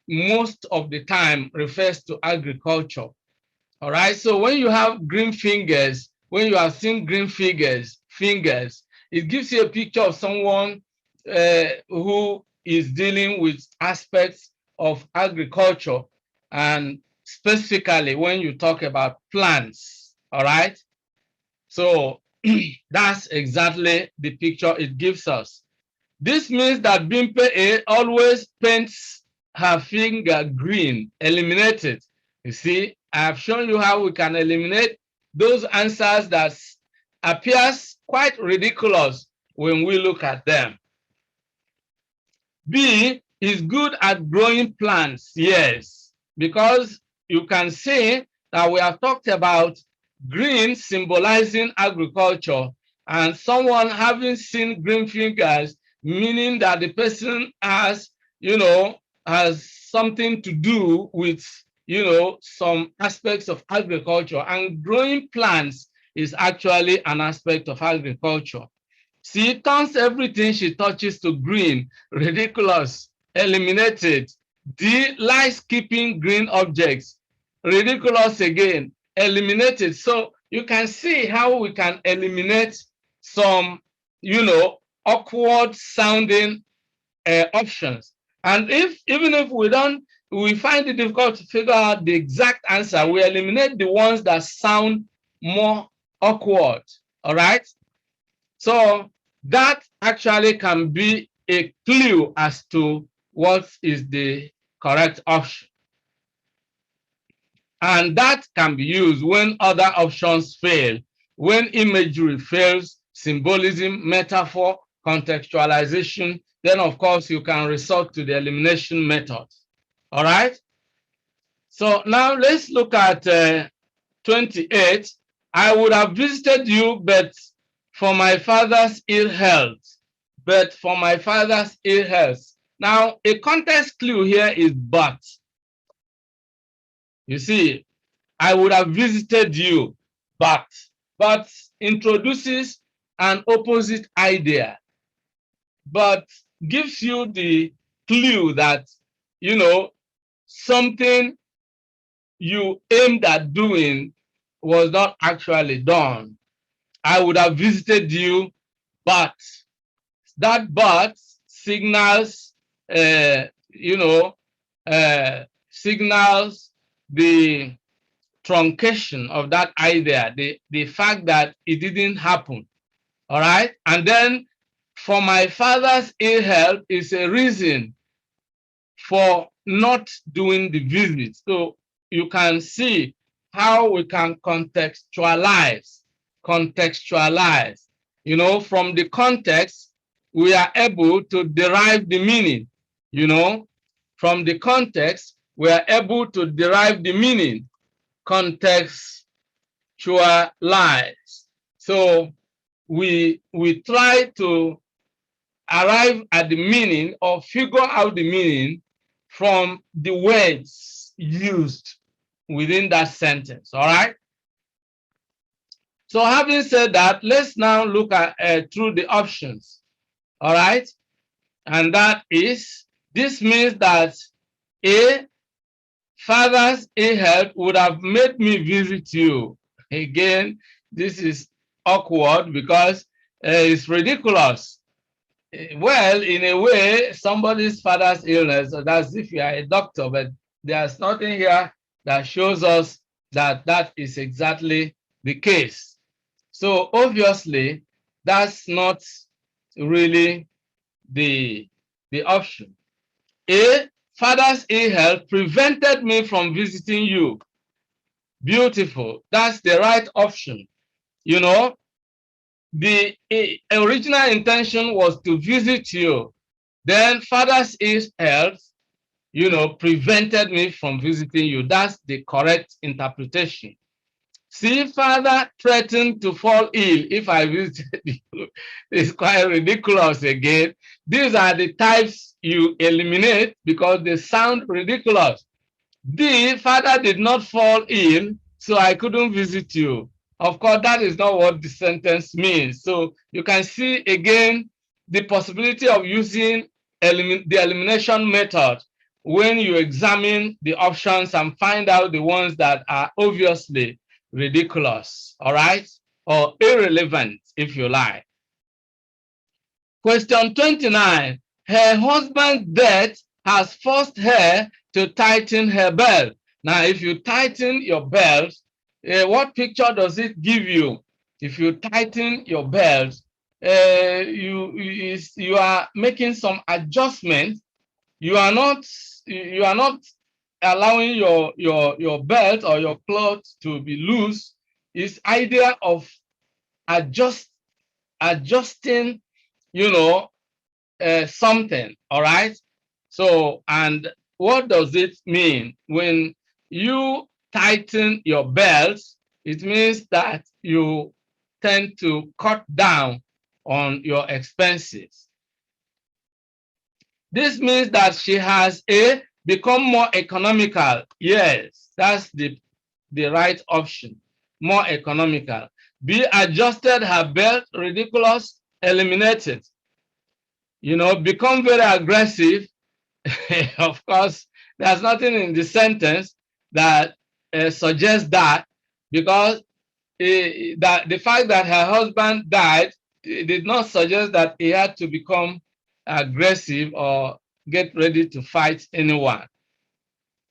most of the time refers to agriculture. All right. So when you have green fingers, when you are seeing green fingers, it gives you a picture of someone who is dealing with aspects of agriculture, and specifically when you talk about plants. All right. So that's exactly the picture it gives us. This means that Bimpe A always paints her finger green, eliminated. You see, I have shown you how we can eliminate those answers that appears quite ridiculous when we look at them. B is good at growing plants, yes, because you can see that we have talked about green symbolizing agriculture, and someone having seen green fingers, meaning that the person has, you know, has something to do with, you know, some aspects of agriculture, and growing plants is actually an aspect of agriculture. She turns everything she touches to green, ridiculous, eliminated. D likes keeping green objects, ridiculous again, eliminated. So you can see how we can eliminate some, you know, awkward sounding options. And even if we find it difficult to figure out the exact answer, we eliminate the ones that sound more awkward. All right. So that actually can be a clue as to what is the correct option. And that can be used when other options fail, when imagery fails, symbolism, metaphor, contextualization, then of course you can resort to the elimination method. All right? So now let's look at 28. I would have visited you, but for my father's ill health. But for my father's ill health. Now, a context clue here is but. You see, I would have visited you, but. But introduces an opposite idea, but gives you the clue that, you know, something you aimed at doing was not actually done. I would have visited you, but that but signals, you know, signals the truncation of that idea, the fact that it didn't happen. All right. And then for my father's ill health is a reason for not doing the visit. So you can see how we can contextualize. You know, from the context, we are able to derive the meaning. You know, from the context, we are able to derive the meaning. Contextualize. So we try to arrive at the meaning or figure out the meaning from the words used within that sentence. All right. So having said that, let's now look at through the options. All right. And that is, this means that A, father's ill health would have made me visit you. Again, this is awkward because it's ridiculous. Well, in a way, somebody's father's illness, so that's if you are a doctor, but there's nothing here that shows us that that is exactly the case. So obviously, that's not really the option. A, father's ill health prevented me from visiting you. Beautiful. That's the right option. You know, the original intention was to visit you. Then father's ill health, you know, prevented me from visiting you. That's the correct interpretation. See, father threatened to fall ill if I visited you. It's quite ridiculous again. These are the types you eliminate because they sound ridiculous. B, father did not fall ill, so I couldn't visit you. Of course, that is not what the sentence means. So you can see again the possibility of using the elimination method when you examine the options and find out the ones that are obviously ridiculous, all right, or irrelevant, if you like. Question 29. Her husband's death has forced her to tighten her belt. Now, if you tighten your belt, what picture does it give you? If you tighten your belt, you are making some adjustment. You are not allowing your belt or your cloth to be loose. It's idea of adjusting, you know, something. All right. So, and what does it mean when you tighten your belt? It means that you tend to cut down on your expenses. This means that she has become more economical. Yes, that's the right option. More economical. B, adjusted her belt. Ridiculous. Eliminated. You know, become very aggressive. Of course, there's nothing in the sentence that suggests that, because the fact that her husband died did not suggest that he had to become aggressive or get ready to fight anyone.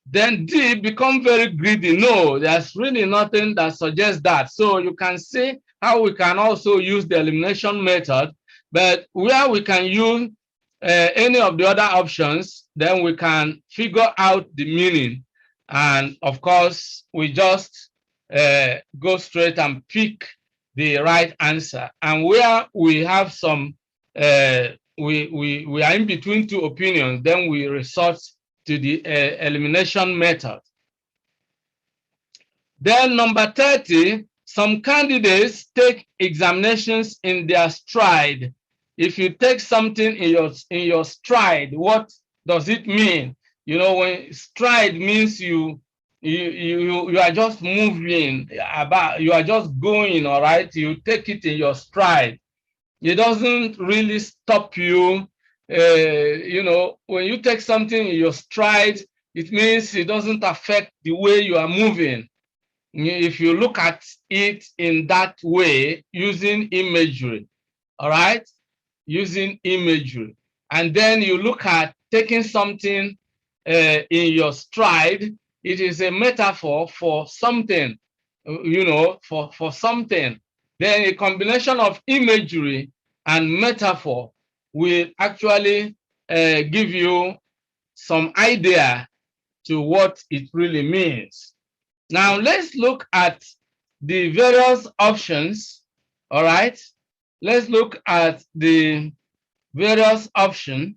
Then D, become very greedy. No, there's really nothing that suggests that. So you can see how we can also use the elimination method, but where we can use any of the other options, then we can figure out the meaning. And of course, we just go straight and pick the right answer. And where we have some, we are in between two opinions, then we resort to the elimination method. Then number 30, some candidates take examinations in their stride. If you take something in your stride, what does it mean? You know, when stride means you are just moving about, you are just going, all right? You take it in your stride. It doesn't really stop you. You know, when you take something in your stride, it means it doesn't affect the way you are moving. if you look at it in that way, using imagery, all right? Using imagery. And then you look at taking something in your stride. It is a metaphor for something, for something. Then a combination of imagery and metaphor will actually give you some idea to what it really means. Now let's look at the various options. All right, let's look at the various options,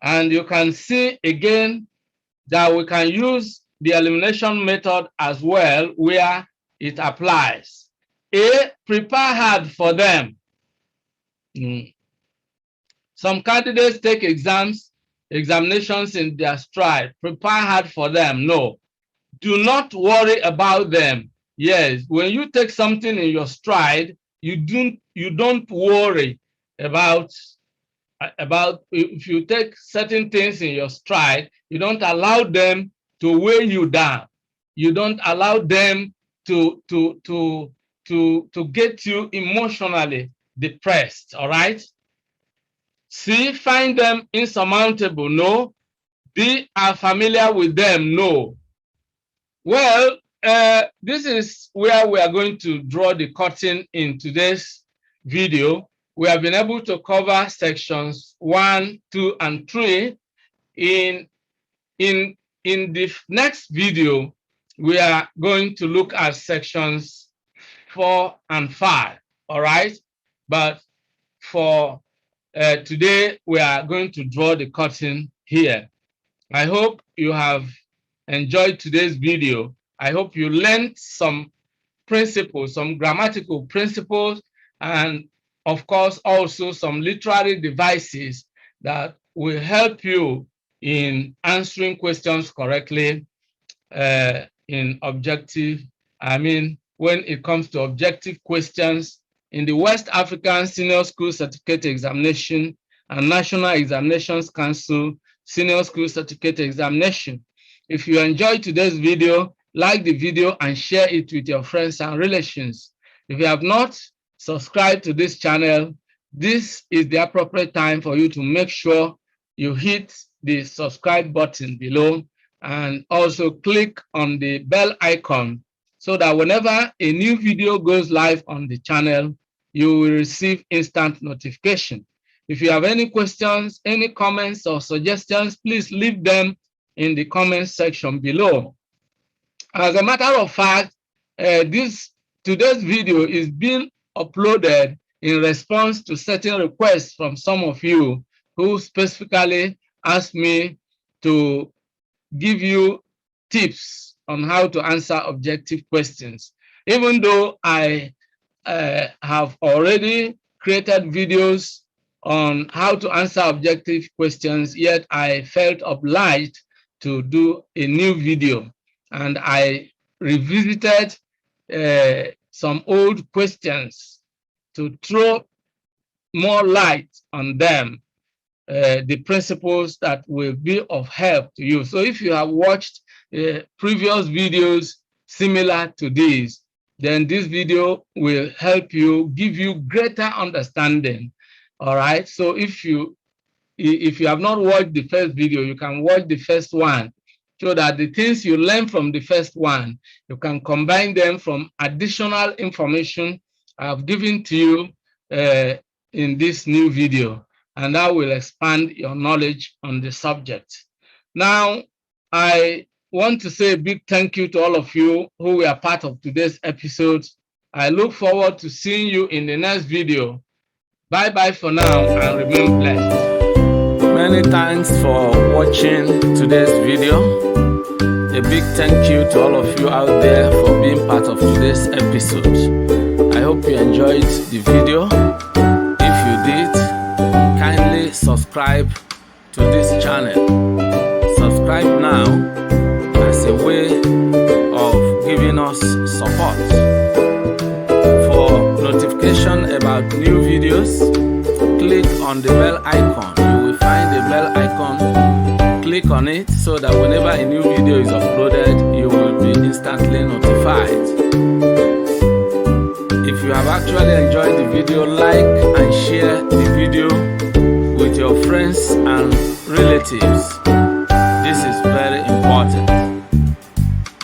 and you can see again that we can use the elimination method as well where it applies. A, prepare hard for them. Some candidates take examinations in their stride. Prepare hard for them. No, do not worry about them. Yes, when you take something in your stride, you don't worry about if you take certain things in your stride, you don't allow them to weigh you down. You don't allow them to get you emotionally depressed. All right. C, find them insurmountable. No. B, are familiar with them. No. Well, this is where we are going to draw the curtain in today's video. We have been able to cover sections 1, 2, and 3. In the next video, we are going to look at sections 4 and 5. All right, but for today, we are going to draw the curtain here. I hope you have enjoyed today's video. I hope you learned some principles, some grammatical principles, and of course, also some literary devices that will help you in answering questions correctly when it comes to objective questions in the West African Senior School Certificate Examination and National Examinations Council Senior School Certificate Examination. If you enjoyed today's video, like the video and share it with your friends and relations. If you have not subscribed to this channel, this is the appropriate time for you to make sure you hit the subscribe button below and also click on the bell icon so that whenever a new video goes live on the channel, you will receive instant notification. If you have any questions, any comments or suggestions, please leave them in the comment section below. As a matter of fact, today's video is being uploaded in response to certain requests from some of you who specifically asked me to give you tips on how to answer objective questions. Even though I have already created videos on how to answer objective questions, yet I felt obliged to do a new video, and I revisited some old questions to throw more light on them, the principles that will be of help to you. So if you have watched previous videos similar to these, then this video will help you, give you greater understanding. All right, so if you have not watched the first video, you can watch the first one, so that the things you learn from the first one, you can combine them from additional information I've given to you in this new video, and that will expand your knowledge on the subject. Now, I want to say a big thank you to all of you who were part of today's episode. I look forward to seeing you in the next video. Bye-bye for now, and remain blessed. Many thanks for watching today's video. A big thank you to all of you out there for being part of today's episode. I hope you enjoyed the video. If you did, kindly subscribe to this channel. Subscribe now as a way of giving us support. For notification about new videos, click on the bell icon. You will find the bell icon. Click click on it so that whenever a new video is uploaded, you will be instantly notified. If you have actually enjoyed the video, like and share the video with your friends and relatives. This is very important.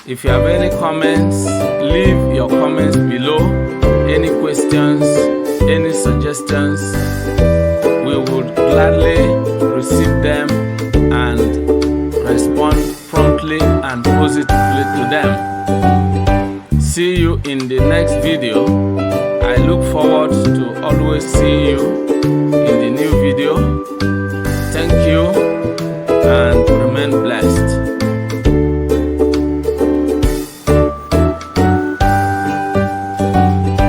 If you have any comments, leave your comments below. Any questions, any suggestions, we would gladly receive them and respond promptly and positively to them. See you in the next video. I look forward to always seeing you in the new video. Thank you and